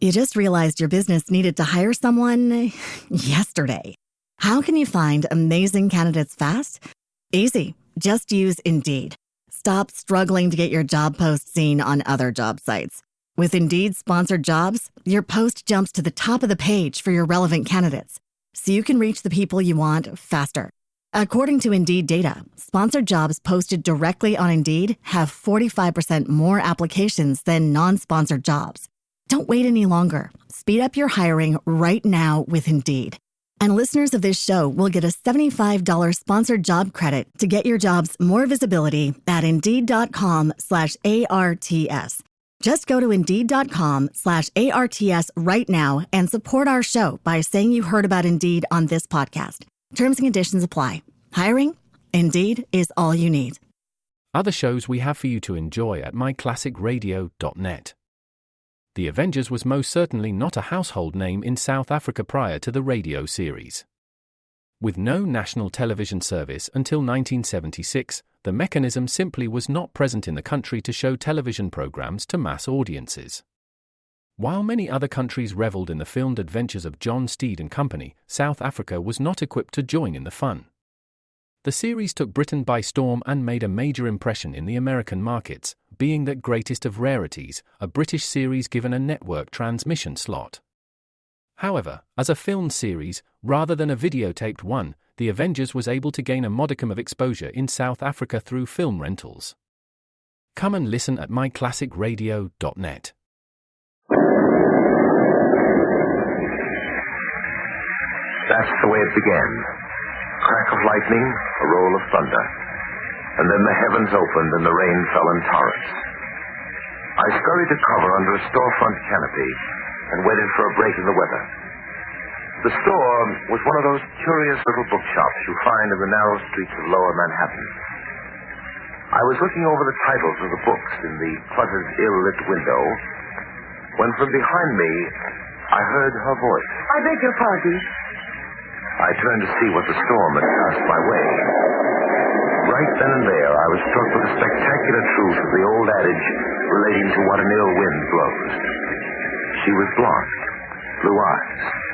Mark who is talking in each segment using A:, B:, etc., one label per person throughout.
A: You just realized your business needed to hire someone yesterday. How can you find amazing candidates fast? Easy. Just use Indeed. Stop struggling to get your job post seen on other job sites. With Indeed sponsored jobs, your post jumps to the top of the page for your relevant candidates, so you can reach the people you want faster. According to Indeed data, sponsored jobs posted directly on Indeed have 45% more applications than non-sponsored jobs. Don't wait any longer. Speed up your hiring right now with Indeed. And listeners of this show will get a $75 sponsored job credit to get your jobs more visibility at Indeed.com/ARTS. Just go to Indeed.com/ARTS right now and support our show by saying you heard about Indeed on this podcast. Terms and conditions apply. Hiring? Indeed is all you need.
B: Other shows we have for you to enjoy at myclassicradio.net. The Avengers was most certainly not a household name in South Africa prior to the radio series. With no national television service until 1976, the mechanism simply was not present in the country to show television programs to mass audiences. While many other countries reveled in the filmed adventures of John Steed and company, South Africa was not equipped to join in the fun. The series took Britain by storm and made a major impression in the American markets, being that greatest of rarities, a British series given a network transmission slot. However, as a filmed series, rather than a videotaped one, The Avengers was able to gain a modicum of exposure in South Africa through film rentals. Come and listen at myclassicradio.net.
C: That's the way it began. Crack of lightning, a roll of thunder. And then the heavens opened and the rain fell in torrents. I scurried to cover under a storefront canopy and waited for a break in the weather. The store was one of those curious little bookshops you find in the narrow streets of lower Manhattan. I was looking over the titles of the books in the cluttered, ill-lit window when from behind me I heard her voice.
D: I beg your pardon.
C: I turned to see what the storm had passed my way. Right then and there, I was struck with the spectacular truth of the old adage relating to what an ill wind blows. She was blonde, blue eyes,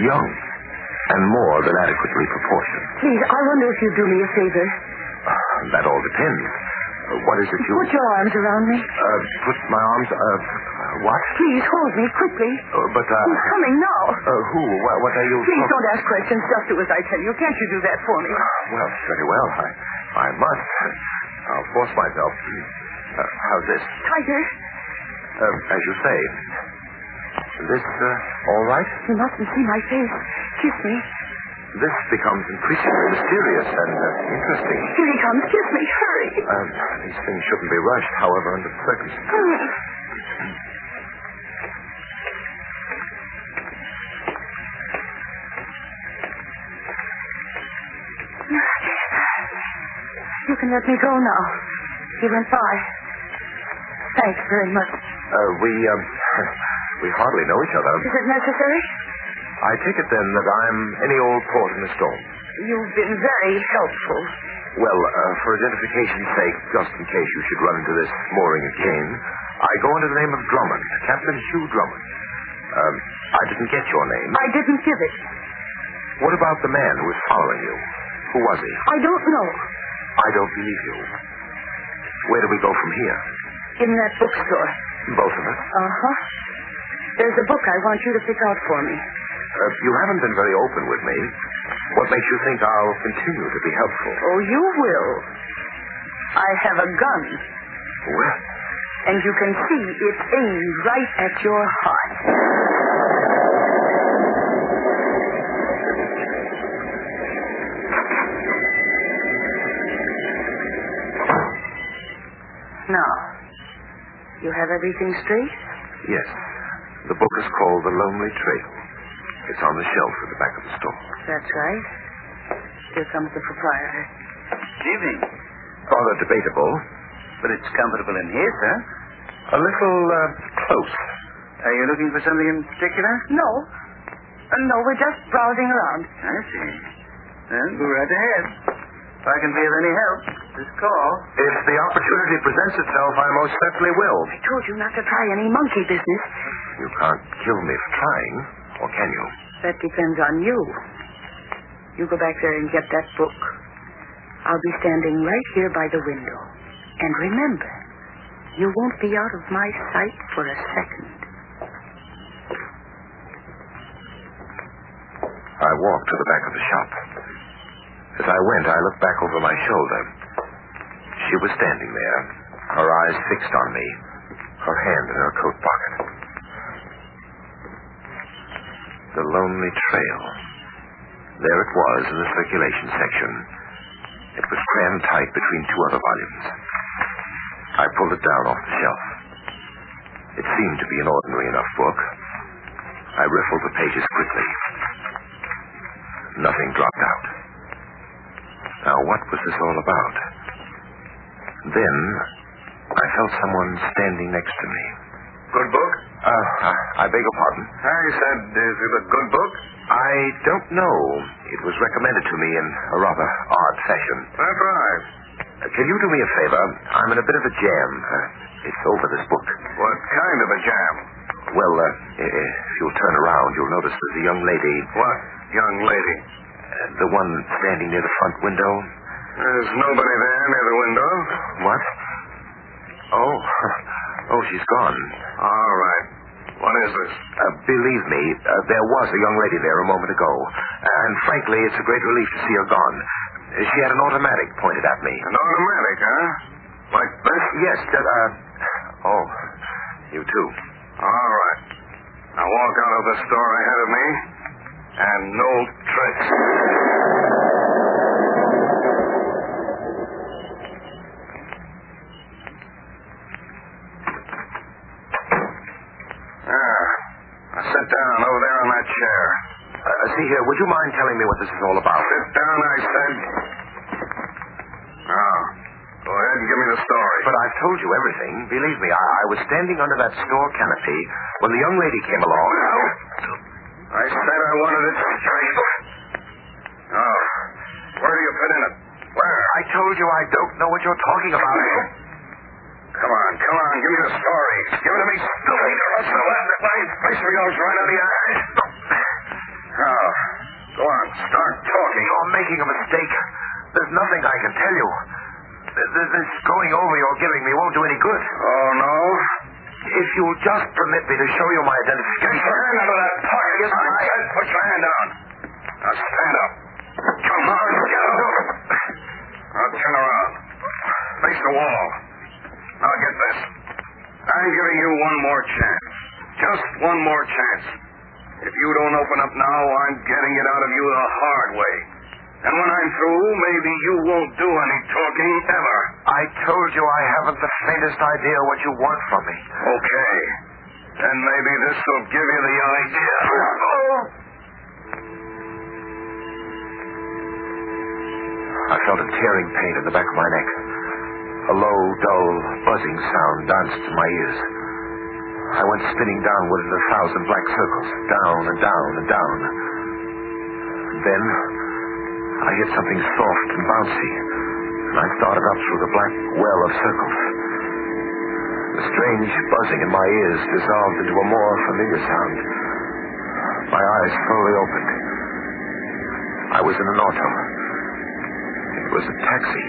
C: young, and more than adequately proportioned.
D: Please, I wonder if you'd do me a favor.
C: That all depends. What is it you...
D: Put your arms around me.
C: Put my arms... what?
D: Please, hold me, quickly.
C: But,
D: He's coming now.
C: Who? What are you...
D: Please don't ask questions. Just do as I tell you. Can't you do that for me?
C: Well, very well. I must. I'll force myself. How's this?
D: Tiger.
C: As you say. This, all right?
D: You mustn't see my face. Kiss me.
C: This becomes increasingly mysterious and interesting.
D: Here he comes. Kiss me. Hurry.
C: These things shouldn't be rushed, however, under the circumstances.
D: You can let me go now. He went by. Thanks very much.
C: We hardly know each other.
D: Is it necessary?
C: I take it then that I'm any old port in a storm.
D: You've been very helpful.
C: Well, for identification's sake, just in case you should run into this mooring again, I go under the name of Drummond, Captain Hugh Drummond. I didn't get your name.
D: I didn't give it.
C: What about the man who was following you? Who was he?
D: I don't know.
C: I don't believe you. Where do we go from here?
D: In that bookstore.
C: Both of us?
D: Uh-huh. There's a book I want you to pick out for me.
C: You haven't been very open with me. What makes you think I'll continue to be helpful?
D: Oh, you will. I have a gun.
C: Well?
D: And you can see it's aimed right at your heart. Now, you have everything straight?
C: Yes. The book is called The Lonely Trail. It's on the shelf at the back of the store.
D: That's right. Here comes the proprietor.
E: Evening.
C: Rather debatable.
E: But it's comfortable in here, sir.
C: A little, close.
E: Are you looking for something in particular?
D: No. No, we're just browsing around.
E: I see. Then go right ahead. If I can be of any help, just call.
C: If the opportunity presents itself, I most certainly will.
D: I told you not to try any monkey business.
C: You can't kill me for trying, or can you?
D: That depends on you. You go back there and get that book. I'll be standing right here by the window. And remember, you won't be out of my sight for a second.
C: I walked to the back of the shop. As I went, I looked back over my shoulder. She was standing there, her eyes fixed on me, her hand in her coat pocket. The Lonely Trail. There it was in the circulation section. It was crammed tight between two other volumes. I pulled it down off the shelf. It seemed to be an ordinary enough book. I riffled the pages quickly. Nothing dropped out. Now, what was this all about? Then, I felt someone standing next to me.
E: Good book?
C: I beg your pardon?
E: I said, is it a good book?
C: I don't know. It was recommended to me in a rather odd fashion.
E: That's right.
C: Can you do me a favor? I'm in a bit of a jam. It's over this book.
E: What kind of a jam?
C: Well, if you'll turn around, you'll notice there's a young lady.
E: What young lady?
C: The one standing near the front window.
E: There's nobody there near the window.
C: What? Oh, she's gone.
E: All right. What is this?
C: Believe me, there was a young lady there a moment ago. And frankly, it's a great relief to see her gone. She had an automatic pointed at me.
E: An automatic, huh? Like this?
C: Yes, you too.
E: All right. Now walk out of the store ahead of me, and no tricks. Sit down over there on that chair.
C: See here, would you mind telling me what this is all about?
E: Sit down, I said. Now, go ahead and give me the story.
C: But I've told you everything. Believe me, I was standing under that store canopy when the young lady came along.
E: I said I wanted it straight. Oh, where do you fit in it? Where?
C: I told you I don't know what you're talking about.
E: Come on, give me the story. Give it to me straight, or else the face goes right out of your eyes. Now, go on, start talking.
C: You're making a mistake. There's nothing I can tell you. This going over you're giving me won't do any good.
E: Oh, no?
C: If you'll just permit me to show you my identification.
E: Get your hand out of that pocket.
C: Yes,
E: I said put your hand down. Now stand up. Come on, get up. Now turn around. Face the wall. Now get this. I'm giving you one more chance. Just one more chance. If you don't open up now, I'm getting it out of you the hard way. And when I'm through, maybe you won't do any talking ever.
C: I told you I haven't the faintest idea what you want from me.
E: Okay. Then maybe this will give you the idea.
C: I felt a tearing pain in the back of my neck. A low, dull, buzzing sound danced in my ears. I went spinning downward in 1,000 black circles, down and down and down. Then I hit something soft and bouncy, and I started up through the black well of circles. The strange buzzing in my ears dissolved into a more familiar sound. My eyes slowly opened. I was in an auto. It was a taxi.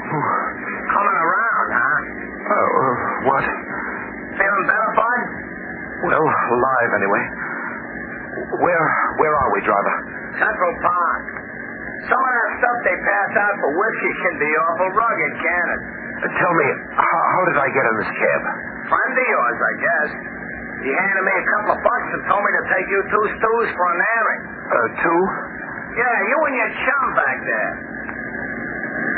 E: Coming around, huh?
C: What?
E: Feeling better, bud?
C: Well, alive anyway. Where are we, driver?
E: Central Park. Some of that stuff they pass out for whiskey can be awful rugged, can't it?
C: Tell me, how did I get in this cab?
E: Friend of yours, I guess. He handed me a couple of bucks and told me to take you 2 stews for an airing.
C: 2?
E: Yeah, you and your chum back there.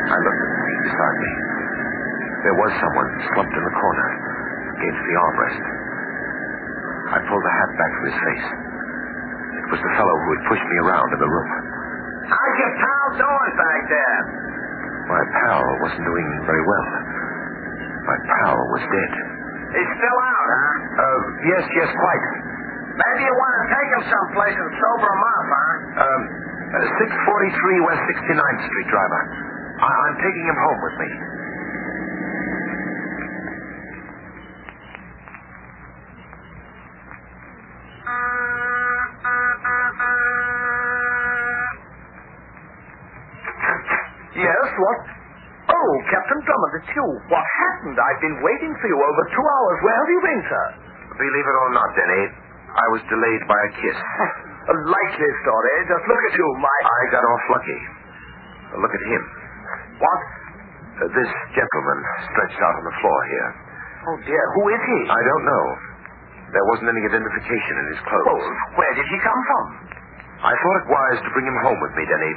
C: I looked at the seat beside me. There was someone slumped in the corner, against the armrest. I pulled the hat back from his face. It was the fellow who had pushed me around in the room.
E: How's your pal doing back there?
C: My pal wasn't doing very well. My pal was dead.
E: He's still out, huh?
C: Yes, quite.
E: Maybe you want to take him someplace and sober him up, huh?
C: 643 West 69th Street, driver. I'm taking him home with me.
F: Yes, what? Oh, Captain Drummond, it's you. What happened? I've been waiting for you over 2 hours. Where have you been, sir?
C: Believe it or not, Denny, I was delayed by a kiss.
F: A likely story. Just look at you,
C: I got off lucky. Look at him.
F: What?
C: This gentleman stretched out on the floor here.
F: Oh, dear. Who is he?
C: I don't know. There wasn't any identification in his clothes.
F: Oh, where did he come from?
C: I thought it wise to bring him home with me, Denny.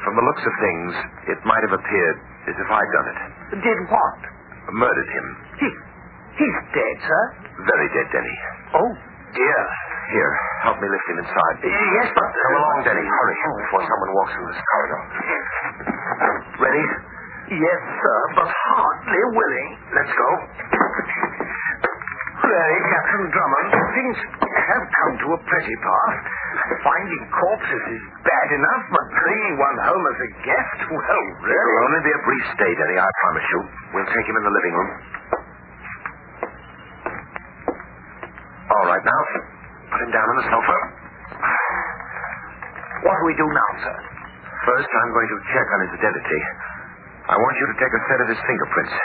C: From the looks of things, it might have appeared as if I'd done it.
F: Did what?
C: Murdered him.
F: He's dead, sir?
C: Very dead, Denny.
F: Oh, dear.
C: Here, help me lift him inside.
F: Yes, but...
C: Come along, Denny. Hurry, before someone walks through this corridor. Ready?
F: Yes, sir, but hardly willing.
C: Let's go.
F: Really, Captain Drummond, things have come to a pretty pass. Finding corpses is bad enough, but bringing one home as a guest, well, really...
C: It'll only be a brief stay, Denny, I promise you. We'll take him in the living room. All right, now, put him down on the sofa.
F: What do we do now, sir?
C: First, I'm going to check on his identity. I want you to take a set of his fingerprints.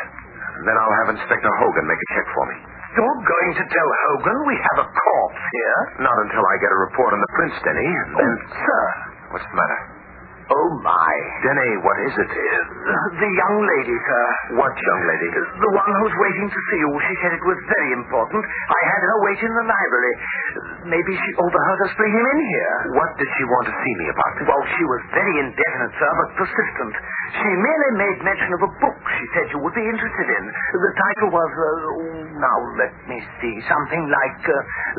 C: And then I'll have Inspector Hogan make a check for me.
F: You're going to tell Hogan we have a corpse here?
C: Not until I get a report on the prints, Denny. And then...
F: sir.
C: What's the matter?
F: Oh, my.
C: Denny, what is it?
F: The young lady, sir.
C: What young lady?
F: The one who's waiting to see you. She said it was very important. I had her wait in the library. Maybe she overheard us bring him in here.
C: What did she want to see me about?
F: Well, she was very indefinite, sir, but persistent. She merely made mention of a book she said you would be interested in. The title was, now let me see, something like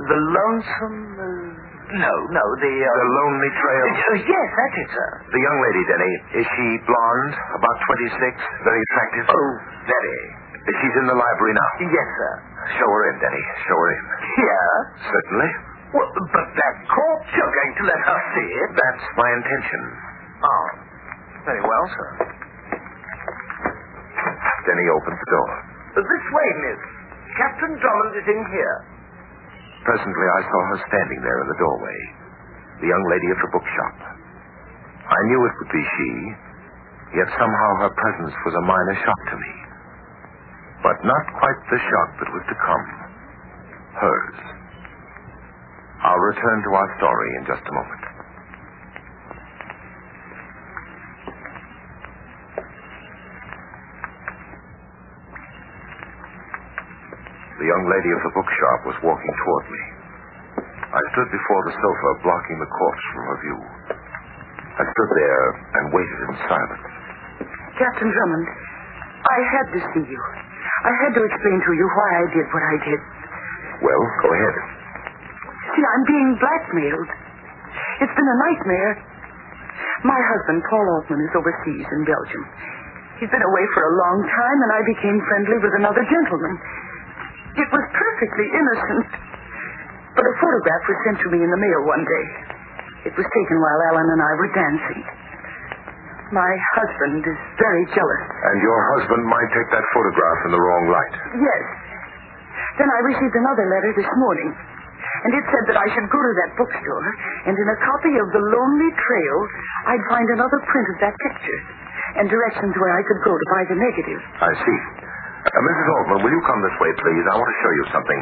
F: The Lonesome...
C: The Lonely Trail?
F: Yes, that's it, sir.
C: The young lady, Denny, is she blonde, about 26, very attractive?
F: Oh, very.
C: She's in the library now?
F: Yes, sir.
C: Show her in, Denny. Show her in.
F: Here?
C: Certainly.
F: Well, but that corpse, you're going to let her see it?
C: That's my intention.
F: Oh, very well, sir.
C: Denny opens the door.
F: This way, miss. Captain Drummond is in here.
C: Presently, I saw her standing there in the doorway. The young lady of the bookshop. I knew it would be she, yet somehow her presence was a minor shock to me. But not quite the shock that was to come. Hers. I'll return to our story in just a moment. The young lady of the bookshop was walking toward me. I stood before the sofa, blocking the corpse from her view. I stood there and waited in silence.
D: Captain Drummond, I had to see you. I had to explain to you why I did what I did.
C: Well, go ahead.
D: See, I'm being blackmailed. It's been a nightmare. My husband, Paul Altman, is overseas in Belgium. He's been away for a long time, and I became friendly with another gentleman. It was perfectly innocent. But a photograph was sent to me in the mail one day. It was taken while Alan and I were dancing. My husband is very jealous.
C: And your husband might take that photograph in the wrong light.
D: Yes. Then I received another letter this morning. And it said that I should go to that bookstore, and in a copy of The Lonely Trail, I'd find another print of that picture, and directions where I could go to buy the negative.
C: I see. Mrs. Altman, will you come this way, please? I want to show you something.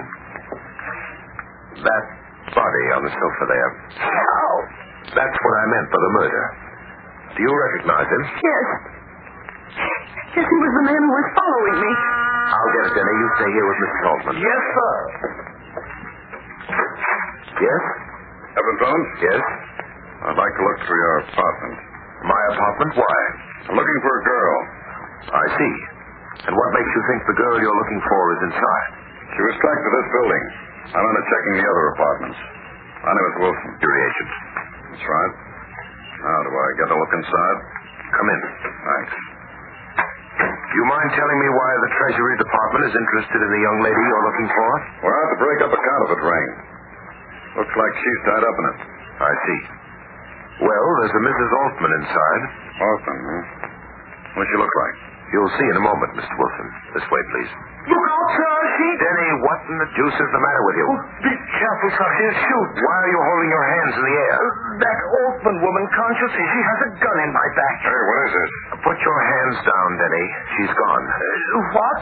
C: That body on the sofa there.
D: Oh.
C: That's what I meant by the murder. Do you recognize him?
D: Yes. Yes, he was the man who was following me.
C: I'll get it, Denny. You stay here with Mrs. Altman.
F: Yes, sir.
C: Yes?
E: Drummond?
C: Yes?
E: I'd like to look through your apartment.
C: My apartment? Why?
E: I'm looking for a girl.
C: I see. And what makes you think the girl you're looking for is inside?
E: She was tracked to this building. I'm under checking the other apartments. My name is Wilson.
C: You're the agent.
E: That's right. Now, do I get a look inside?
C: Come in.
E: Thanks.
C: Do you mind telling me why the Treasury Department is interested in the young lady you're looking for?
E: We're out to break up a counterfeit ring. Looks like she's tied up in it.
C: I see. Well, there's a Mrs. Altman inside.
E: Altman, huh? What's she look like?
C: You'll see in a moment, Mr. Wilson. This way, please.
F: Look out, sir.
C: Denny, what in the deuce is the matter with you?
F: Be careful, sir. She'll shoot.
C: Why are you holding your hands in the air?
F: That Altman woman, can't you see? She has a gun in my back.
E: Hey, what is this?
C: Put your hands down, Denny. She's gone.
F: What?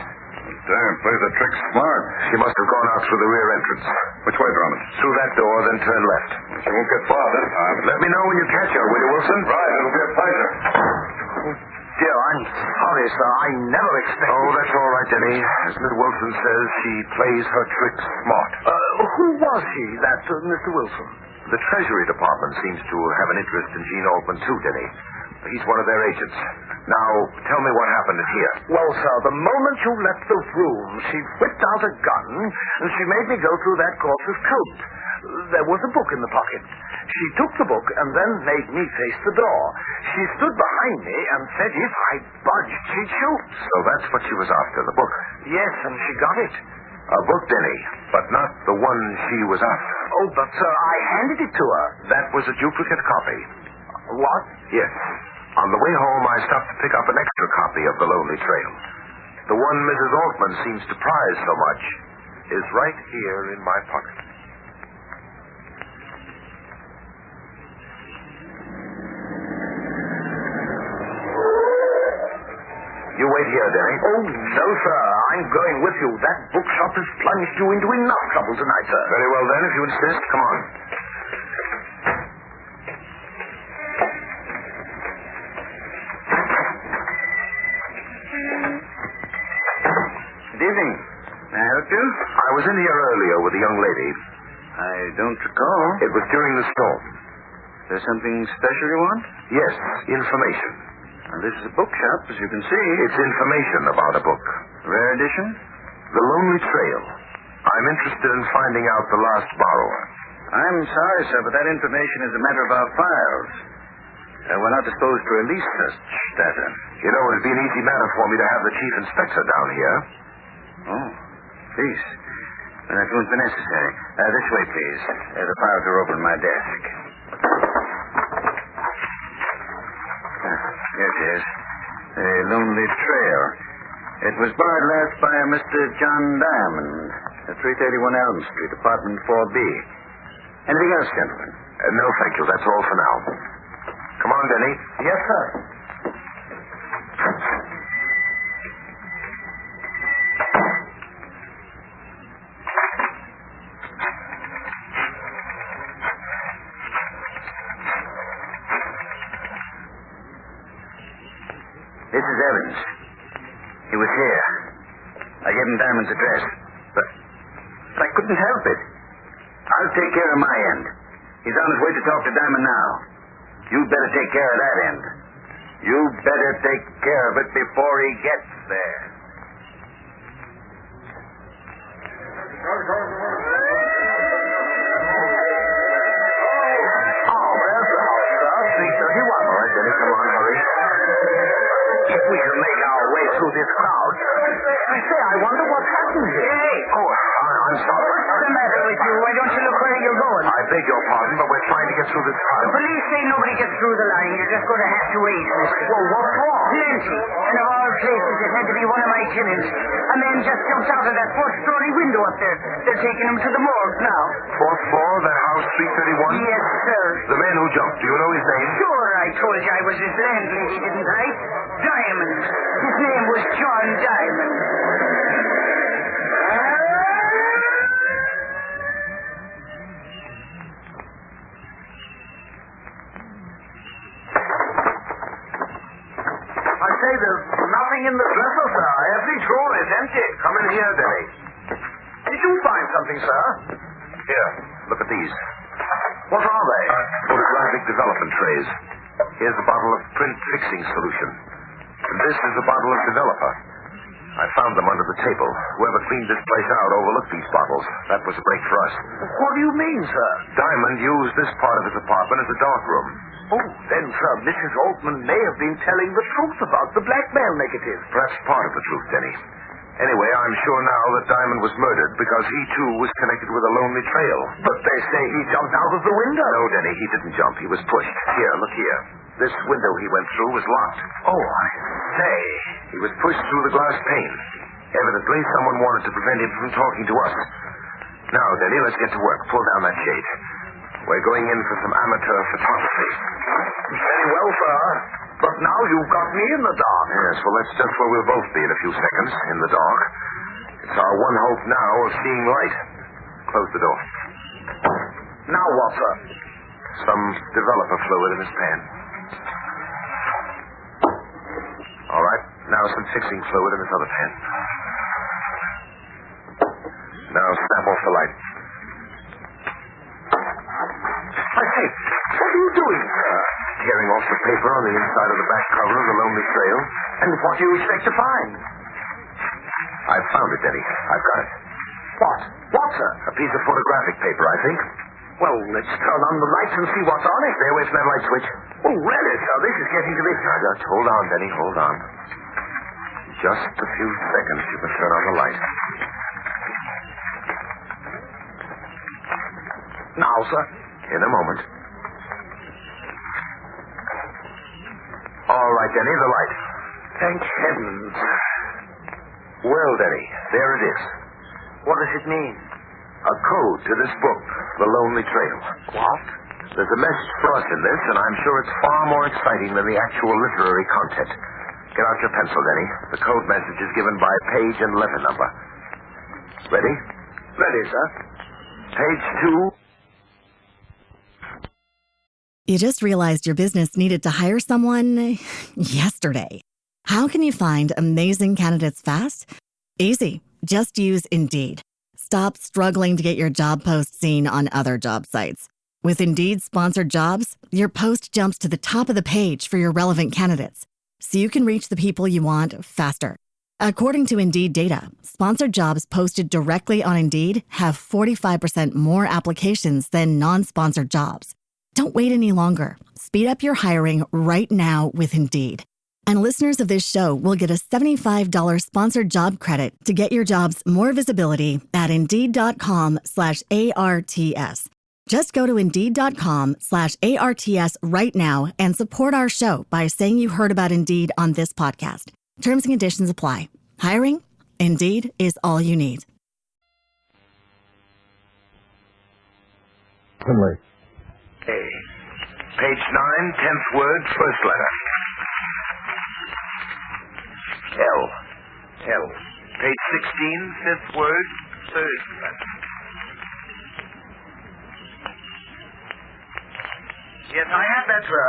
E: Damn, plays the trick smart.
C: She must have gone out through the rear entrance.
E: Which way, Drummond?
C: Through that door, then turn left.
E: She won't get far this time.
C: Let me know when you catch her, will you, Wilson?
E: Right, it'll be a pleasure.
F: Dear, I'm sorry, sir. I never expected...
C: Oh, that's all right, Denny. As Miss Wilson says, she plays her tricks smart.
F: Who was he, that Mr. Wilson?
C: The Treasury Department seems to have an interest in Gene Altman, too, Denny. He's one of their agents. Now, tell me what happened in here.
F: Well, sir, the moment you left the room, she whipped out a gun, and she made me go through that corpse's coat. There was a book in the pocket. She took the book and then made me face the door. She stood behind me and said if I budged, she'd shoot.
C: So that's what she was after, the book.
F: Yes, and she got it.
C: A book, Denny, but not the one she was after.
F: Oh, but, sir, I handed it to her.
C: That was a duplicate copy.
F: What?
C: Yes. On the way home, I stopped to pick up an extra copy of The Lonely Trail. The one Mrs. Altman seems to prize so much is right here in my pocket. You wait here, Denny.
F: Oh, no, sir. I'm going with you. That bookshop has plunged you into enough trouble tonight, sir.
C: Very well, then, if you insist. Come on.
G: Good evening. May I help you?
C: I was in here earlier with a young lady.
G: I don't recall.
C: It was during the storm.
G: There's something special you want?
C: Yes, information.
G: Well, this is a bookshop, as you can see.
C: It's information about a book.
G: Rare edition?
C: The Lonely Trail. I'm interested in finding out the last borrower.
G: I'm sorry, sir, but that information is a matter of our files. We're not disposed to release such data.
C: You know, it'd be an easy matter for me to have the chief inspector down here.
G: Oh, please. Well, that won't be necessary. This way, please. The files are over on my desk. Here it is. The Lonely Trail. It was borrowed last by a Mr. John Diamond at 331 Elm Street, apartment 4B. Anything else, gentlemen?
C: No, thank you. That's all for now. Come on, Denny.
F: Yes, sir.
G: This is Evans. He was here. I gave him Diamond's address. But I couldn't help it. I'll take care of my end. He's on his way to talk to Diamond now. You'd better take care of that end. You better take care of it before he gets there.
F: Oh, there's the house, sir. 331.
C: All right, Denny, come on, hurry.
F: If we can make our way through this crowd. I say, I wonder what's happened here.
D: Hey,
C: Oh, I'm sorry.
D: what's the matter with you? Why don't you look where you're going?
C: I beg your pardon, but we're trying to get through this
D: The
C: crowd.
D: police say nobody gets through the line. You're just going to have to wait, mister.
F: Well, what for?
D: Plenty. And of all places, it had to be one of my tenants. A man just jumped out of that fourth-story window up there. They're taking him to the morgue now.
C: Fourth floor, that house, 331?
D: Yes, sir.
C: The man who jumped, do you know his name?
D: Sure, I told you I was his landlady, didn't I? Diamond. His name was John Diamond.
F: I say, there's nothing in the dresser, sir. Every drawer is empty.
C: Come in here, Denny.
F: Did you find something, sir?
C: Here, look at these.
F: What are they?
C: Photographic development trays. Here's a bottle of print fixing solution. And this is a bottle of developer. I found them under the table. Whoever cleaned this place out overlooked these bottles. That was a break for us.
F: What do you mean, sir?
C: Diamond used this part of his apartment as a dark room.
F: Oh, then, sir, Mrs. Altman may have been telling the truth about the blackmail negative.
C: Perhaps part of the truth, Denny. Anyway, I'm sure now that Diamond was murdered because he, too, was connected with a lonely trail.
F: But they say he jumped out of the window.
C: No, Denny, he didn't jump. He was pushed. Here, look here. This window he went through was locked.
F: Oh, I say.
C: He was pushed through the glass pane. Evidently, someone wanted to prevent him from talking to us. Now, Denny, let's get to work. Pull down that shade. We're going in for some amateur photography.
F: Very well, sir. But now you've got me in the dark.
C: Yes, well, that's just where we'll both be in a few seconds, in the dark. It's our one hope now of seeing light. Close the door.
F: Now what, sir?
C: Some developer fluid in his pan. All right, now some fixing fluid in this other pan. Now snap off the light.
F: I say, what are you doing, sir?
C: Tearing off the paper on the inside of the back cover of the lonely trail.
F: And what do you expect to find?
C: I've found it, Denny. I've got it.
F: What? What, sir?
C: A piece of photographic paper, I think.
F: Well, let's turn on the lights and see what's on it.
C: Stay away from that light switch.
F: Oh, really, sir? This is getting to be...
C: Just hold on, Denny. Hold on. Just a few seconds. You can turn on the light.
F: Now, sir?
C: In a moment. All right, Denny, the light.
F: Thank heavens.
C: Well, Denny, there it is.
F: What does it mean?
C: A code to this book, The Lonely Trail.
F: What?
C: There's a message for us in this, and I'm sure it's far more exciting than the actual literary content. Get out your pencil, Denny. The code message is given by page and letter number. Ready?
F: Ready, sir.
C: Page 2.
A: You just realized your business needed to hire someone yesterday. How can you find amazing candidates fast? Easy. Just use Indeed. Stop struggling to get your job post seen on other job sites. With Indeed sponsored jobs, your post jumps to the top of the page for your relevant candidates, so you can reach the people you want faster. According to Indeed data, sponsored jobs posted directly on Indeed have 45% more applications than non-sponsored jobs. Don't wait any longer. Speed up your hiring right now with Indeed. And listeners of this show will get a $75 sponsored job credit to get your jobs more visibility at Indeed.com/ARTS. Just go to Indeed.com/ARTS right now and support our show by saying you heard about Indeed on this podcast. Terms and conditions apply. Hiring? Indeed is all you need.
C: Finley. A. Page 9, 10th word, first letter. L. L. Page 16, 5th word, third letter.
F: Yes, I have that, sir.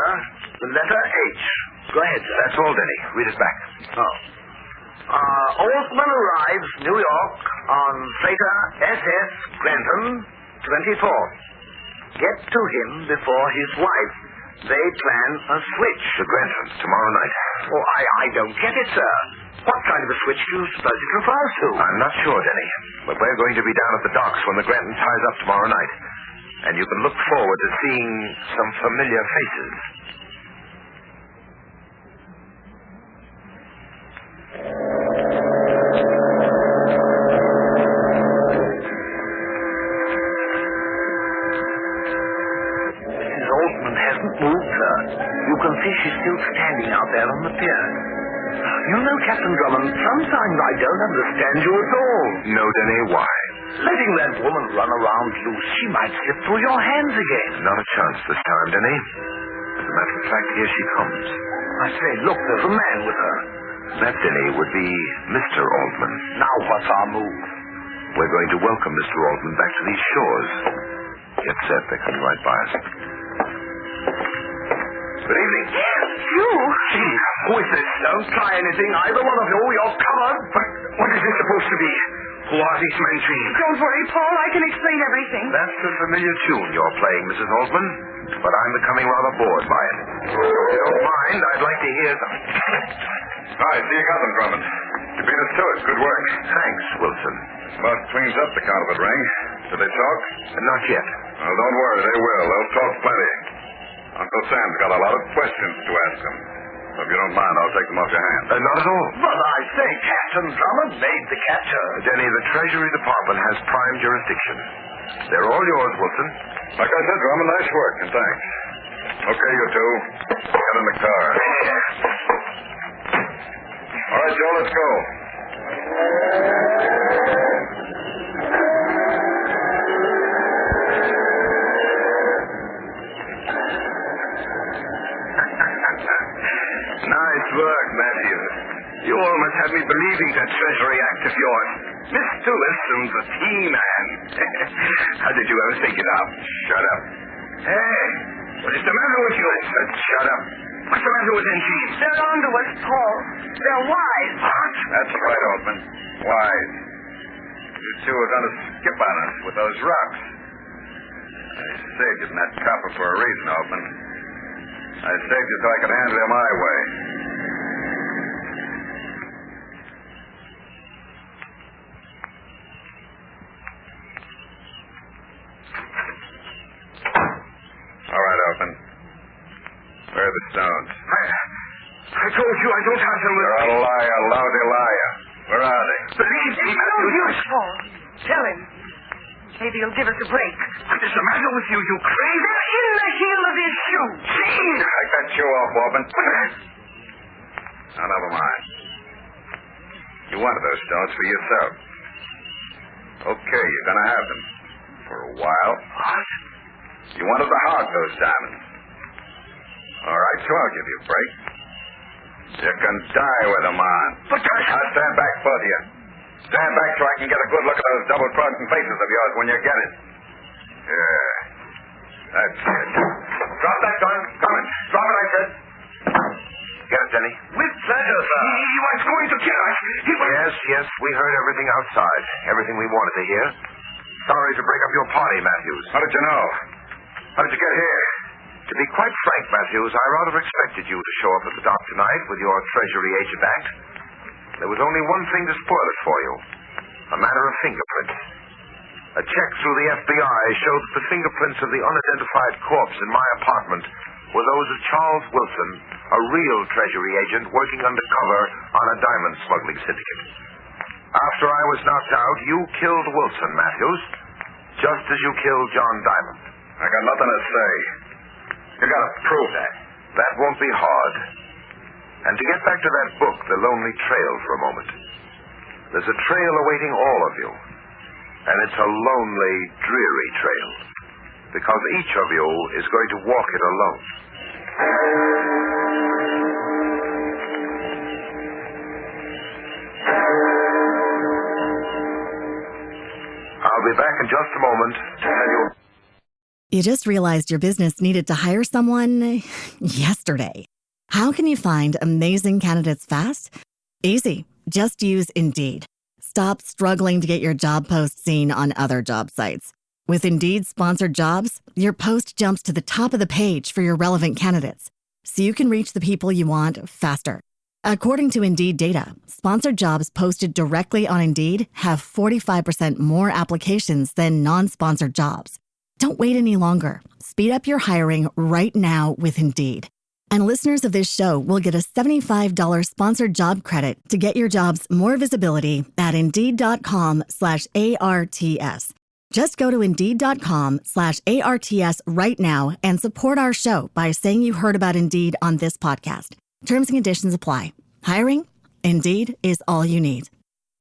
F: The letter H. Go ahead, sir.
C: That's all, Denny. Read it back.
F: Oh. Altman arrives New York on freighter SS Grantham, 24th. Get to him before his wife. They plan a switch.
C: The Grantham, tomorrow night.
F: Oh, I don't get it, sir. What kind of a switch do you suppose it refers to?
C: I'm not sure, Denny. But we're going to be down at the docks when the Grantham ties up tomorrow night. And you can look forward to seeing some familiar faces.
F: Mrs. Altman hasn't moved, sir. You can see she's still standing out there on the pier. You know, Captain Drummond, sometimes I don't understand you at all.
C: No, Denny, why?
F: Letting that woman run around loose, she might slip through your hands again.
C: Not a chance this time, Denny. As a matter of fact, here she comes.
F: I say, look, there's a man with her.
C: That, Denny, would be Mr. Altman.
F: Now what's our move?
C: We're going to welcome Mr. Altman back to these shores. Get set. They're coming right by us. Good evening.
F: You? Gee, who is this? Don't try anything, either one of you. You're covered.
C: But what is this supposed to be? Who are these men, Jean?
D: Don't worry, Paul. I can explain everything.
C: That's a familiar tune you're playing, Mrs. Altman. But I'm becoming rather bored by it. If you don't mind, I'd like to hear some...
E: Hi, see you got them, Drummond. You beat us to it. Good work.
C: Thanks, Wilson.
E: About cleans up the counterfeit ring. Did they talk?
C: Not yet.
E: Well, don't worry. They will. They'll talk plenty. Uncle Sam's got a lot of questions to ask them. If you don't mind, I'll take them off your hands.
C: Not at all.
F: But I say, Captain Drummond made the capture.
C: Denny, the Treasury Department has prime jurisdiction. They're all yours, Wilson.
E: Like I said, Drummond, nice work, and thanks. Okay, you two. Get in the car. All right, Joe, let's go.
C: Nice work, Matthews. You almost had me believing that Treasury Act of yours. Mr. Wilson's a team man. How did you ever think it up? Shut up. Hey, what is the matter with you? I said shut up. What's the matter with Engine?
D: They're onto us, Paul. They're wise.
C: What?
E: That's right, Altman. Wise. You two are going to skip on us with those rocks. I saved you from that copper for a reason, Altman. I saved you so I could handle you my way. All right, Altman. Where are the stones?
C: I told you I don't have them.
E: You're a liar, lousy liar. Where are they?
C: Believe me,
D: No use, Paul. Tell him. Maybe he'll give us a break.
C: What is the matter with you, you crazy?
D: They're in the heel of his shoe.
C: Gene!
E: I cut you off, Altman. Now, never mind. You wanted those stones for yourself. Okay, you're going to have them. For a while.
C: What?
E: You wanted to hog those diamonds. All right, so I'll give you a break. You can die with them on.
C: But
E: Now stand back, both of you. Stand back so I can get a good look at those double-crossing faces of yours when you get it. Yeah. That's it. Drop that gun. Come on. Drop it, I said.
C: Get it, Denny.
F: With pleasure, sir.
C: He was going to kill us. He was... Yes, we heard everything outside. Everything we wanted to hear. Sorry to break up your party, Matthews.
E: How did you know? How did you get here?
C: To be quite frank, Matthews, I rather expected you to show up at the dock tonight with your Treasury Agent Act. There was only one thing to spoil it for you. A matter of fingerprints. A check through the FBI showed that the fingerprints of the unidentified corpse in my apartment were those of Charles Wilson, a real Treasury agent working undercover on a diamond smuggling syndicate. After I was knocked out, you killed Wilson, Matthews, just as you killed John Diamond.
E: I got nothing to say. You got to prove that.
C: That won't be hard. And to get back to that book, The Lonely Trail, for a moment. There's a trail awaiting all of you. And it's a lonely, dreary trail. Because each of you is going to walk it alone. I'll be back in just a moment to tell you...
A: You just realized your business needed to hire someone yesterday. How can you find amazing candidates fast? Easy. Just use Indeed. Stop struggling to get your job post seen on other job sites. With Indeed sponsored jobs, your post jumps to the top of the page for your relevant candidates, so you can reach the people you want faster. According to Indeed data, sponsored jobs posted directly on Indeed have 45% more applications than non-sponsored jobs. Don't wait any longer. Speed up your hiring right now with Indeed. And listeners of this show will get a $75 sponsored job credit to get your jobs more visibility at Indeed.com/ARTS. Just go to Indeed.com/ARTS right now and support our show by saying you heard about Indeed on this podcast. Terms and conditions apply. Hiring? Indeed is all you need.